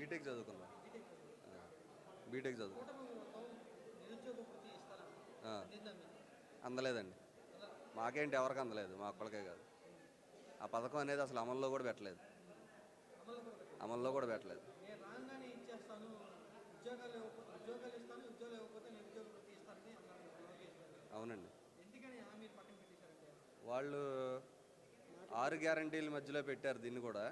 BTech చదువుకున్నా. BTech చదివారు. BTech చదువు కూటమి ప్రభుత్వం నిరుద్యోగ వృత్తి ఇస్తారని ఆ, అందిందా మీకు? అందలేదండి. అలా మాకేంటి ఎవరికి అందలేదు, మా ఒక్కళ్ళకే కాదు. ఆ పథకం అనేది అసలు అమల్లో కూడా పెట్టలేదు. అమలు కూడా పెట్టలేదు. అమల్లో కూడా పెట్టలేదు. నేను రాగానే ఇచ్చేస్తాను, ఉద్యోగాలు ఇస్తాను, ఉద్యోగాలు ఇవ్వకపోతే నిరుద్యోగ వృత్తి ఇస్తానని అన్నారు లోకేష్ గారు. అవునండి. ఎందుకని హామీలు పక్కన పెట్టేశారంటే? వాళ్ళు 6 గ్యారంటీల మధ్యలో పెట్టారు దీన్ని కూడా.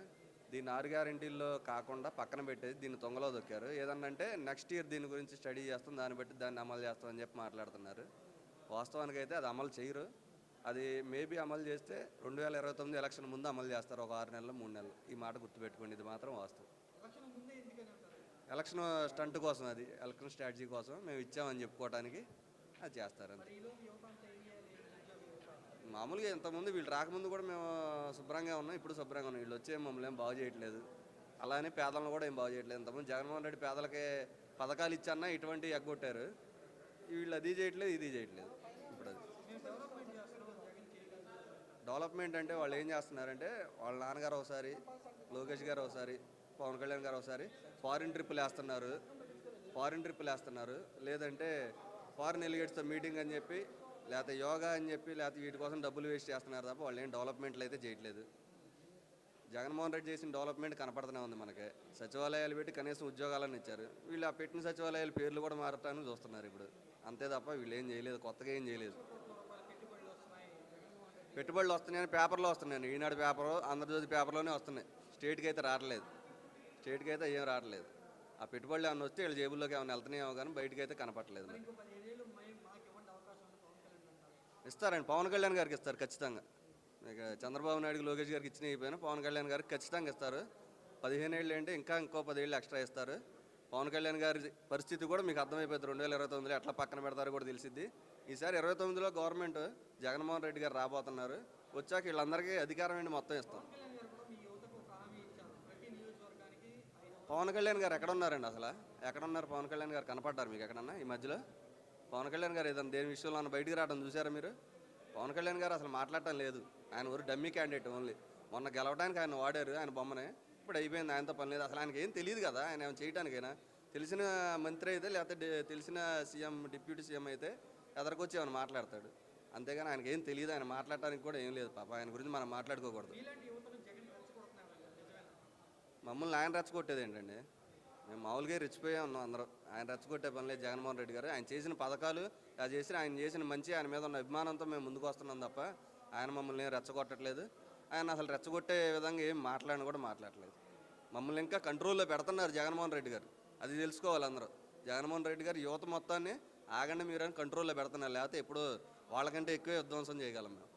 దీన్ని 6 గ్యారంటీల్లో కాకుండా పక్కన పెట్టేసి దీన్ని తొంగలో దొక్కారు. ఏదన్నంటే నెక్స్ట్ ఇయర్ దీని గురించి స్టడీ చేస్తాం, దాన్ని బట్టి దాన్ని అమలు చేస్తామని చెప్పి మాట్లాడుతున్నారు. వాస్తవానికైతే అది అమలు చేయరు. అది మేబీ అమలు చేస్తే 2029 ఎలక్షన్ ముందు అమలు చేస్తారు, ఒక 6 నెలలు 3 నెలలు. ఈ మాట గుర్తుపెట్టుకోండి, ఇది మాత్రం వాస్తవం. ఎలక్షన్ ముందే ఎందుకని అంటారు? ఎలక్షన్ స్టంట్ కోసం, అది ఎలక్షన్ స్ట్రాటజీ కోసం మేము ఇచ్చామని చెప్పుకోవడానికి అది చేస్తారు అంతే. మరి ఈలోపు యువత అంతా ఏం చేయాలి? నిరుద్యోగ యువత మామూలుగా ఇంతకుముందు వీళ్ళు రాకముందు కూడా మేము శుభ్రంగా ఉన్నాం, ఇప్పుడు శుభ్రంగా ఉన్నాం. వీళ్ళు వచ్చే మమ్మల్ని ఏం బాగు చేయట్లేదు, అలానే పేదలను కూడా ఏం బాగు చేయట్లేదు. ఇంతకుముందు జగన్మోహన్ రెడ్డి పేదలకే పథకాలు ఇచ్చన్నా ఇటువంటి ఎగ్గొట్టారు. వీళ్ళు అది చేయట్లేదు, ఇది చేయట్లేదు. ఇప్పుడు అది మేము డెవలప్మెంట్ చేస్తున్నాం, జగన్ చేయగలుగుతారు. డెవలప్మెంట్ అంటే వాళ్ళు ఏం చేస్తున్నారంటే, వాళ్ళ నాన్నగారు ఒకసారి, లోకేష్ గారు ఒకసారి, పవన్ కళ్యాణ్ గారు ఒకసారి ఫారిన్ ట్రిప్పులు వేస్తున్నారు. లేదంటే ఫారిన్ ఎలిగేట్స్తో మీటింగ్ అని చెప్పి, లేకపోతే యోగా అని చెప్పి, లేకపోతే వీటి కోసం డబ్బులు వేస్ట్ చేస్తున్నారు తప్ప వాళ్ళు ఏం డెవలప్మెంట్లు అయితే చేయట్లేదు. జగన్మోహన్ రెడ్డి చేసిన డెవలప్మెంట్ కనపడుతూనే ఉంది మనకి. సచివాలయాలు పెట్టి కనీసం ఉద్యోగాలను ఇచ్చారు. వీళ్ళు ఆ పెట్టిన సచివాలయాల పేర్లు కూడా మారటానికి చూస్తున్నారు ఇప్పుడు. అంతే తప్ప వీళ్ళు ఏం చేయలేదు, కొత్తగా ఏం చేయలేదు. రూపాయల పెట్టుబడులు వస్తున్నాయి, జగన్మోహన్ రెడ్డి పెట్టుబడులు వస్తున్నాయని పేపర్లో వస్తున్నాయి, ఈనాడు పేపరు, ఆంధ్రజ్యోతి పేపర్లోనే వస్తున్నాయి. స్టేట్కి అయితే రావట్లేదు, ఏం రావట్లేదు. ఆ పెట్టుబడులు ఏమైనా వస్తే వీళ్ళ జేబుల్లోకి ఏమైనా వెళ్తున్నాయేమో కానీ బయటకు అయితే కనపట్లేదు. మరి ఇంకో 15 ఏళ్ళు మాకు ఇవ్వండి అవకాశం అని పవన్ కళ్యాణ్ అంటారు. ఇస్తారండి, పవన్ కళ్యాణ్ గారికి ఇస్తారు ఖచ్చితంగా. ఇక చంద్రబాబు నాయుడు, లోకేష్ గారికి ఇచ్చిన అయిపోయినా పవన్ కళ్యాణ్ గారికి ఖచ్చితంగా ఇస్తారు. 15 ఏళ్ళు అంటే ఇంకో 10 ఏళ్ళు ఎక్స్ట్రా ఇస్తారు. పవన్ కళ్యాణ్ గారి పరిస్థితి కూడా మీకు అర్థమైపోతుంది. 2029లో ఎట్లా పక్కన పెడతారో కూడా తెలిసిద్ది. ఈసారి 29లో గవర్నమెంట్ జగన్మోహన్ రెడ్డి గారు రాబోతున్నారు. వచ్చాక వీళ్ళందరికీ అధికారం ఏంటి మొత్తం ఇస్తాం. పవన్ కళ్యాణ్ గారు కూడా మీ యువతకు ఒక హామీ ఇచ్చారు, ప్రతి నియోజకవర్గానికి 5 పవన్ కళ్యాణ్ గారు ఎక్కడున్నారండి అసలు? ఎక్కడున్నారు పవన్ కళ్యాణ్ గారు? కనపడ్డారు మీకు ఎక్కడన్నా ఈ మధ్యలో? పవన్ కళ్యాణ్ గారు ఏదైనా దేని విషయంలో బయటికి రావడం చూసారా మీరు? పవన్ కళ్యాణ్ గారు అసలు మాట్లాడటం లేదు. ఆయన ఊరు డమ్మీ క్యాండిడేట్ ఓన్లీ. మొన్న గెలవడానికి ఆయన వాడారు ఆయన బొమ్మనే, ఇప్పుడు అయిపోయింది, ఆయనతో పని లేదు. అసలు ఆయనకి ఏం తెలియదు కదా, ఆయన ఏమైనా చేయడానికైనా. తెలిసిన మంత్రి అయితే, లేకపోతే తెలిసిన సీఎం, డిప్యూటీ సీఎం అయితే ఎదరికొచ్చి ఏమైనా మాట్లాడతాడు. అంతేగాని ఆయనకి ఏం తెలియదు, ఆయన మాట్లాడటానికి కూడా ఏం లేదు. పాప ఆయన గురించి మనం మాట్లాడుకోకూడదు. మీలాంటి యువతను జగన్ రెచ్చగొడుతున్నారు, నిజమేనా? మమ్మల్ని ఆయన రెచ్చగొట్టేది ఏంటండి? మేము మామూలుగా రెచ్చిపోయే ఉన్నాం అందరం. ఆయన రెచ్చగొట్టే పని లేదు జగన్మోహన్ రెడ్డి గారు. ఆయన చేసిన పథకాలు, ఆయన చేసిన మంచి, ఆయన మీద ఉన్న అభిమానంతో మేము ముందుకు వస్తున్నాం తప్ప ఆయన మమ్మల్ని రెచ్చగొట్టట్లేదు. ఆయన అసలు రెచ్చగొట్టే విధంగా ఏం మాట్లాడట్లేదు. మమ్మల్ని ఇంకా కంట్రోల్లో పెడుతున్నారు జగన్మోహన్ రెడ్డి గారు. అది తెలుసుకోవాలి అందరూ. జగన్మోహన్ రెడ్డి గారు యువత మొత్తాన్ని ఆగండి మీరు అని కంట్రోల్లో పెడుతున్నారు. లేకపోతే ఇప్పుడు వాళ్ళకంటే ఎక్కువ విధ్వంసం చేయగలం మేము.